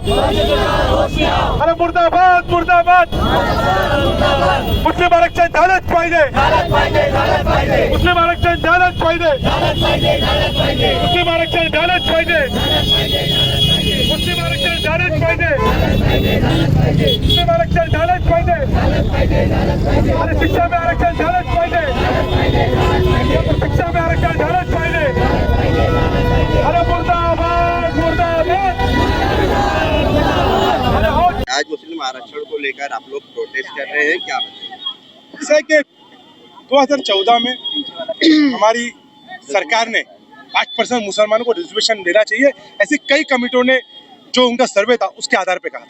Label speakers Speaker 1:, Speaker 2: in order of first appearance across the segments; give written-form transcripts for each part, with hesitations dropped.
Speaker 1: अरे मुर्दाबाद मुर्दाबाद, मुस्लिम आरक्षण झालंच पाहिजे, मुस्लिम आरक्षण झालंच पाहिजे, मुस्लिम आरक्षण झालंच पाहिजे, मुस्लिम आरक्षण झालंच पाहिजे, मुस्लिम आरक्षण झालंच पाहिजे, अरे शिक्षा में आरक्षण झालंच पाहिजे, शिक्षा में आरक्षण झालंच पाहिजे, अरे मुर्दाबाद मुर्दाबाद।
Speaker 2: आज मुस्लिम आरक्षण को लेकर आप लोग प्रोटेस्ट कर रहे हैं, क्या बताएं?
Speaker 1: ऐसा है कि 2014 में हमारी सरकार ने 5% मुसलमानों को रिजर्वेशन देना चाहिए, ऐसी कई कमेटियों ने जो उनका सर्वे था उसके आधार पे कहा।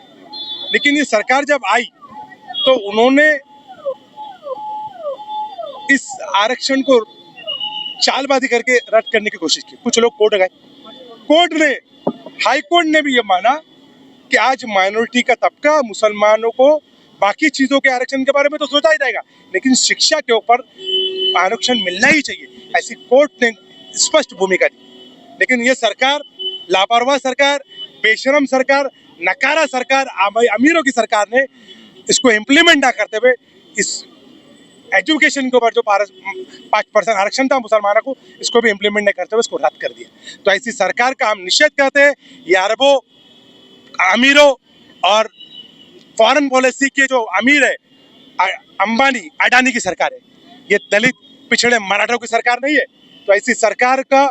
Speaker 1: लेकिन ये सरकार जब आई तो उन्होंने इस आरक्षण को चालबाजी करके रद्द करने की कोशिश की। कुछ लोग कोर्ट गए, कोर्ट ने, हाई कोर्ट ने भी ये माना कि आज माइनॉरिटी का तबका, मुसलमानों को बाकी चीजों के आरक्षण के बारे में तो सोचा ही जाएगा, लेकिन शिक्षा के ऊपर आरक्षण मिलना ही चाहिए, ऐसी कोर्ट ने स्पष्ट भूमिका दी। लेकिन ये सरकार, लापरवाह सरकार, बेशरम सरकार, नकारा सरकार, अमीरों की सरकार ने इसको इम्प्लीमेंट ना करते हुए इस एजुकेशन के ऊपर जो 5% आरक्षण था मुसलमानों को, इसको भी इम्प्लीमेंट नहीं करते हुए इसको रद्द कर दिया। तो ऐसी सरकार का हम निषेध करते हैं। ये अरबों अमीरों और फॉरेन पॉलिसी के जो अमीर है, अंबानी अडानी की सरकार है, ये दलित पिछड़े मराठों की सरकार नहीं है। तो ऐसी सरकार का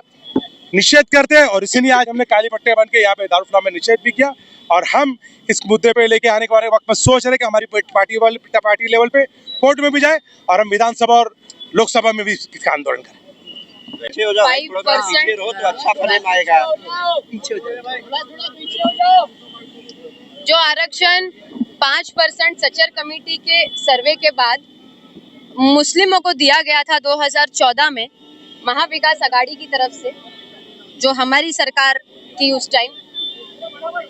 Speaker 1: निषेध करते हैं और इसीलिए आज हमने काली पट्टे बन के यहाँ पे दारुल फलाह में निषेध भी किया। और हम इस मुद्दे पे लेके आने के बारे वक्त में सोच रहे कि हमारी पार्टी लेवल पे कोर्ट में भी जाए और हम विधानसभा और लोकसभा में भी इसका आंदोलन करें।
Speaker 2: पीछे हो जाओ, थोड़ा पीछे रहो तो अच्छा फ्रेम आएगा।
Speaker 3: जो आरक्षण 5% सचर कमेटी के सर्वे के बाद मुस्लिमों को दिया गया था 2014 में महाविकास आघाड़ी की तरफ से, जो हमारी सरकार थी उस टाइम,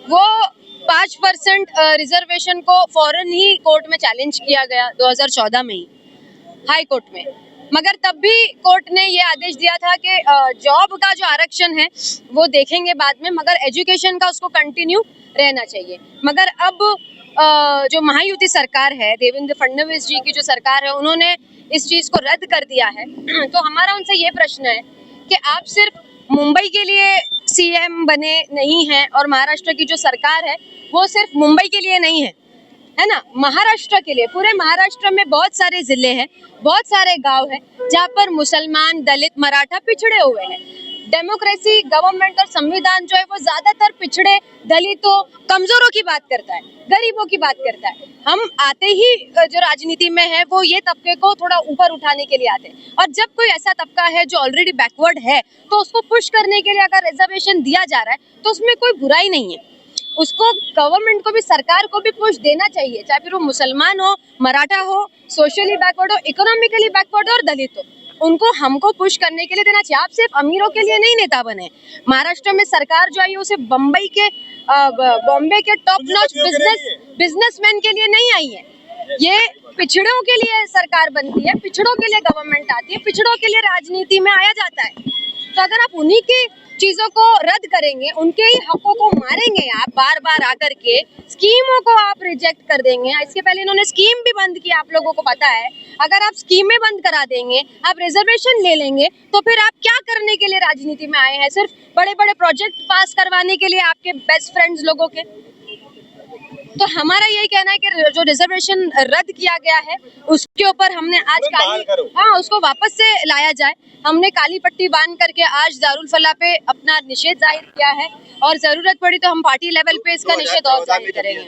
Speaker 3: वो 5% रिजर्वेशन को फौरन ही कोर्ट में चैलेंज किया गया 2014 में ही हाई कोर्ट में। मगर तब भी कोर्ट ने ये आदेश दिया था कि जॉब का जो आरक्षण है वो देखेंगे बाद में, मगर एजुकेशन का उसको कंटिन्यू रहना चाहिए। मगर अब जो महायुति सरकार है, देवेंद्र फडणवीस जी की जो सरकार है, उन्होंने इस चीज को रद्द कर दिया है। तो हमारा उनसे ये प्रश्न है कि आप सिर्फ मुंबई के लिए सीएम बने नहीं हैं और महाराष्ट्र की जो सरकार है वो सिर्फ मुंबई के लिए नहीं है ना, महाराष्ट्र के लिए, पूरे महाराष्ट्र में बहुत सारे जिले हैं, बहुत सारे गांव हैं जहाँ पर मुसलमान, दलित, मराठा पिछड़े हुए हैं। डेमोक्रेसी, गवर्नमेंट और संविधान जो है वो ज्यादातर पिछड़े, दलितों, कमजोरों की बात करता है, गरीबों की बात करता है। हम आते ही जो राजनीति में है वो ये तबके को थोड़ा ऊपर उठाने के लिए आते हैं। और जब कोई ऐसा तबका है जो ऑलरेडी बैकवर्ड है तो उसको पुश करने के लिए अगर रिजर्वेशन दिया जा रहा है तो उसमें कोई बुराई नहीं है। उसको गवर्नमेंट को भी, सरकार को भी पुश देना चाहिए, चाहे फिर वो मुसलमान हो, मराठा हो, सोशली बैकवर्ड हो, इकोनॉमिकली बैकवर्ड हो और दलित हो, उनको हमको पुश करने के लिए देना चाहिए। आप सिर्फ अमीरों के लिए नहीं नेता बने। महाराष्ट्र में सरकार जो आई है उसे बम्बई के, बॉम्बे के टॉप नॉच बिजनेसमैन के लिए नहीं आई है। ये पिछड़ों के लिए सरकार बनती है, पिछड़ों के लिए गवर्नमेंट आती है, पिछड़ों के लिए राजनीति में आया जाता है। तो अगर आप उन्हीं की चीजों को रद्द करेंगे, उनके ही हकों को मारेंगे आप बार बार आकर के, स्कीमों को आप रिजेक्ट कर देंगे। इसके पहले इन्होंने स्कीम भी बंद की, आप लोगों को पता है। अगर आप स्कीमें बंद करा देंगे, आप रिजर्वेशन ले लेंगे, तो फिर आप क्या करने के लिए राजनीति में आए हैं? सिर्फ बड़े बड़े प्रोजेक्ट पास करवाने के लिए आपके बेस्ट फ्रेंड्स लोगों के? तो हमारा यही कहना है कि जो रिजर्वेशन रद्द किया गया है उसके ऊपर हमने आज उसको वापस से लाया जाए। हमने काली पट्टी बांध करके आज दारुल फलाह पे अपना निषेध जाहिर किया है और जरूरत पड़ी तो हम पार्टी लेवल पे इसका निषेध और जाहिर करेंगे।